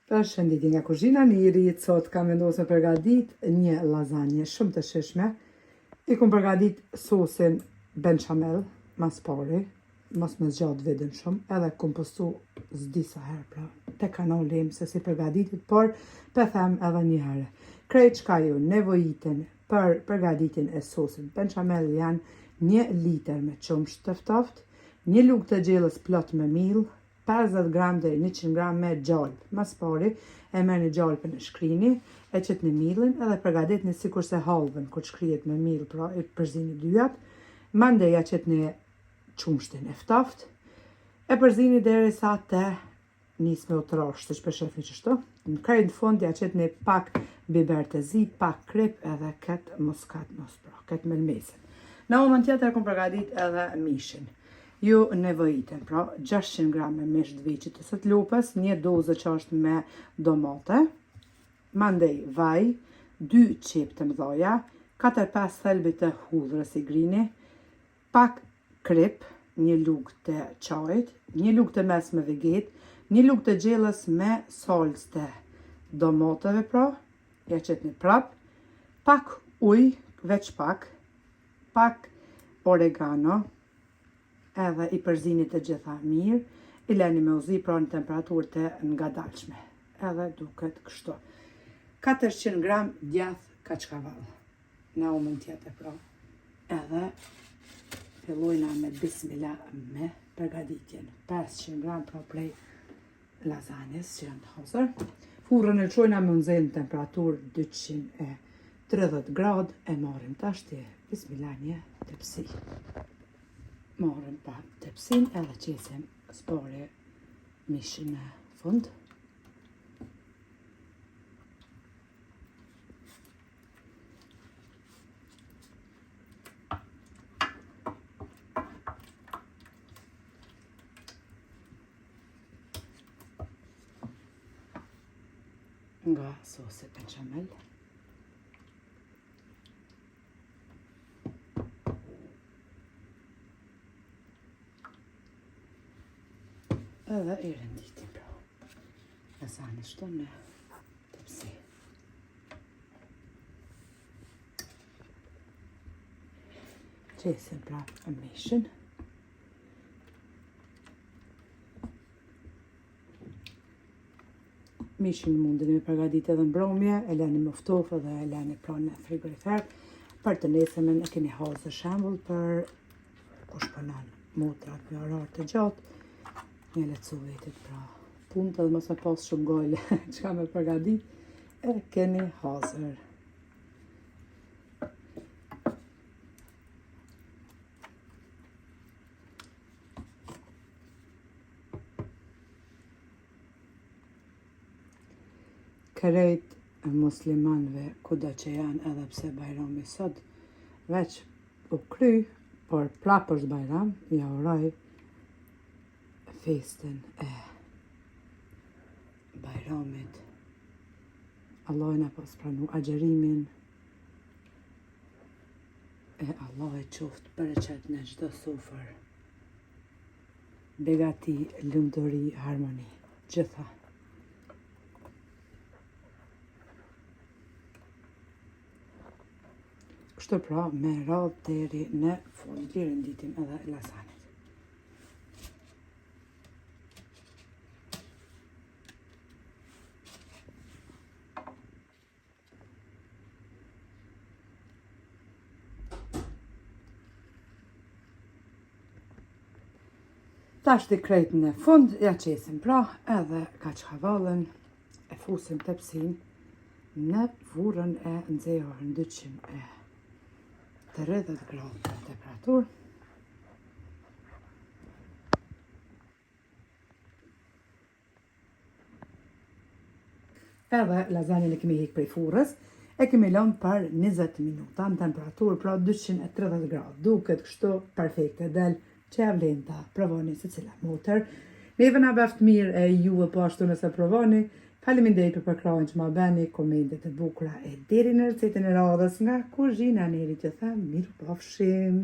Përshëndetje nga kuzhina Niri, sot kam vendosur me përgatit një lazanje shumë të shishme. I kam përgatit sosin benchamel, mas pari, mos me zgjat vidin shumë, edhe kom postu s'di sa herë pra te kanalim se si përgatitit, por pe them edhe një herë. Krejt çka ju nevojiten për përgatitin e sosit benchamel janë 1 litër me qumësht të ftoftë, 1 lugë të gjellës plot me miell, 50 gram deri 100 gram me gjalp. Mas pari e merrni gjalpën e shkrini, e qetni mielin edhe përgatitni sikurse hallën kur shkrihet me miell, pra e përzini dyjat. Mandej ja qetni qumshtin e ftoftë, e përzini derisa të nis me u trashtë, që shefni kështu. Në krejt fund ja qetni pak biber të zi, pak krip edhe këtë muskat mos, pra këtë melmesin. Në moment tjetër kom përgatit edhe mishin. Ju nevojiten, pra 600 gram me mish të viçit të sët lopës, 1 dozë qasht me domate, mandej vaj, 2 qep të mdhaja, 4-5 thelbi të hudhrës i grini, pak krip, 1 lugë të qajt, 1 lugë të mes me veget, 1 lugë të gjellës me salcë të domateve, pra, ja qetni prap, pak ujë, veç pak oregano, edhe i përzini të gjitha mirë, i leni me u zi pra në temperaturë të ngadalshme, edhe duket kështu. 400 gram djath kaçkavall, në umën tjetër pra, edhe fillojna me bismillah me përgatitjen. 500 gram pra prej lazanjes që janë hazër. Furrën e çojna me nxehtë në temperaturë 230 gradë, e marrim tashti bismillah një tepsi. Marrim pa tepsin edhe qesim spari mishin në fund. Nga sosi benchamel. Edhe i renditim pra lazanje shto në tepsi. Qesim pra mishin. Mishin mundeni me përgatit edhe mbrëmje, e leni më ftofë dhe e leni pra në frigorifer. Për të nesërmen e keni hazë shembull për kush punon motrat me orar të gjatë. Një lecu vetit pra punët edhe mos me pas shumë gojle qka me përgatit, e keni hazër. Krejt muslimanve kudo që janë, edhe pse bajrami sot veç u kry, por prap është bajram, ja uroj festin e bajramit. Allah na pas pranu agjerimin, e Allah e qoftë bereqet në çdo sufër, begati, lumturi, harmoni, gjitha. Kështu pra me radhë deri në fund, i renditim edhe lazanjet. Tashti krejt në fund, ja qesim pra edhe kaçkavallën, e fusim tepsin në furrën e nxehur në 230 gradë temperaturë. Edhe lazanjen e kemi hek prej furrës, e kemi lënë për 20 minuta në temperaturë pra 230 gradë. Duket kështu perfekte, del që ja vlen ta provoni se cila motër. Neve na beft mirë e ju e po ashtu nëse provoni. Faleminderit për përkrahjen që ma bëni, komentet e bukura e deri në recetën e radhës nga kuzhina Neri, që them mirupafshim.